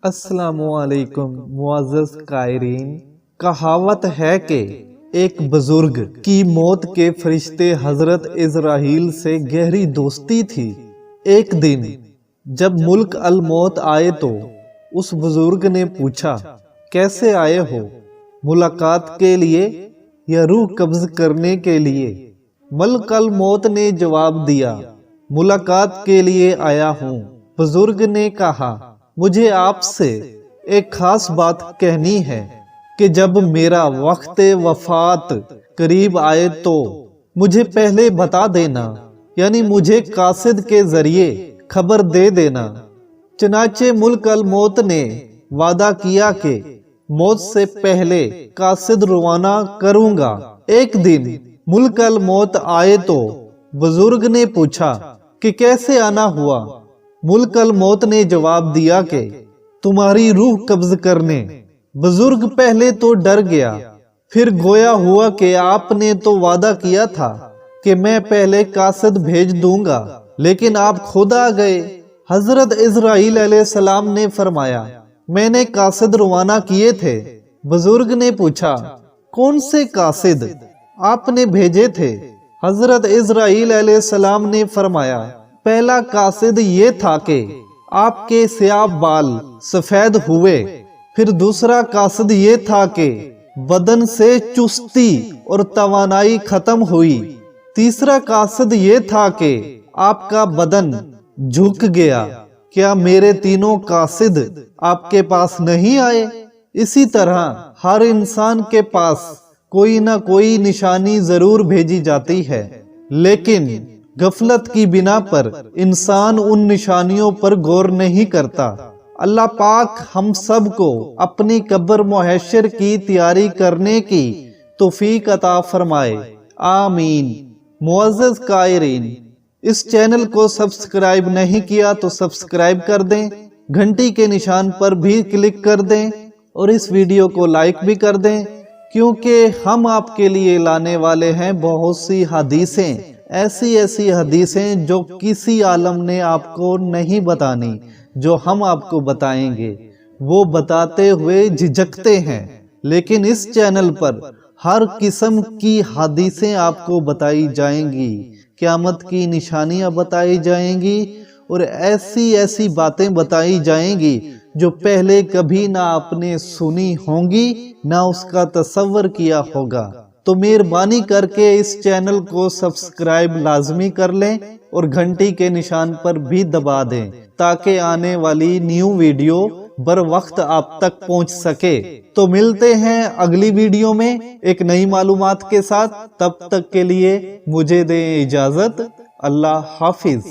السلام علیکم معزز قائرین، کہاوت ہے کہ ایک بزرگ کی موت کے فرشتے حضرت عزرائیل سے گہری دوستی تھی۔ ایک دن جب ملک الموت آئے تو اس بزرگ نے پوچھا، کیسے آئے ہو؟ ملاقات کے لیے یا روح قبض کرنے کے لیے؟ ملک الموت نے جواب دیا، ملاقات کے لیے آیا ہوں۔ بزرگ نے کہا، مجھے آپ سے ایک خاص بات کہنی ہے کہ جب میرا وقت وفات قریب آئے تو مجھے پہلے بتا دینا، یعنی مجھے قاصد کے ذریعے خبر دے دینا۔ چنانچہ ملک الموت نے وعدہ کیا کہ موت سے پہلے قاصد روانہ کروں گا۔ ایک دن ملک الموت آئے تو بزرگ نے پوچھا کہ کیسے آنا ہوا؟ ملک الموت نے جواب دیا کہ تمہاری روح قبض کرنے۔ بزرگ پہلے تو ڈر گیا، پھر گویا ہوا کہ آپ نے تو وعدہ کیا تھا کہ میں پہلے قاصد بھیج دوں گا، لیکن آپ خود آ گئے۔ حضرت عزرائیل علیہ السلام نے فرمایا، میں نے قاصد روانہ کیے تھے۔ بزرگ نے پوچھا، کون سے قاصد آپ نے بھیجے تھے؟ حضرت عزرائیل علیہ السلام نے فرمایا، پہلا قاصد یہ تھا کہ آپ کے سیاہ بال سفید ہوئے، پھر دوسرا قاصد یہ تھا کہ بدن سے چستی اور توانائی ختم ہوئی، تیسرا قاصد یہ تھا کہ آپ کا بدن جھک گیا۔ کیا میرے تینوں قاصد آپ کے پاس نہیں آئے؟ اسی طرح ہر انسان کے پاس کوئی نہ کوئی نشانی ضرور بھیجی جاتی ہے، لیکن غفلت کی بنا پر انسان ان نشانیوں پر غور نہیں کرتا۔ اللہ پاک ہم سب کو اپنی قبر محشر کی تیاری کرنے کی توفیق عطا فرمائے، آمین۔ معزز قائرین، اس چینل کو سبسکرائب نہیں کیا تو سبسکرائب کر دیں، گھنٹی کے نشان پر بھی کلک کر دیں اور اس ویڈیو کو لائک بھی کر دیں، کیونکہ ہم آپ کے لیے لانے والے ہیں بہت سی حدیثیں، ایسی حدیثیں جو کسی عالم نے آپ کو نہیں بتانی، جو ہم آپ کو بتائیں گے۔ وہ بتاتے ہوئے جھجکتے ہیں، لیکن اس چینل پر ہر قسم کی حدیثیں آپ کو بتائی جائیں گی، قیامت کی نشانیاں بتائی جائیں گی، اور ایسی باتیں بتائی جائیں گی جو پہلے کبھی نہ آپ نے سنی ہوں گی، نہ اس کا تصور کیا ہوگا۔ تو مہربانی کر کے اس چینل کو سبسکرائب لازمی کر لیں اور گھنٹی کے نشان پر بھی دبا دیں، تاکہ آنے والی نیو ویڈیو بر وقت آپ تک پہنچ سکے۔ تو ملتے ہیں اگلی ویڈیو میں ایک نئی معلومات کے ساتھ، تب تک کے لیے مجھے دیں اجازت۔ اللہ حافظ۔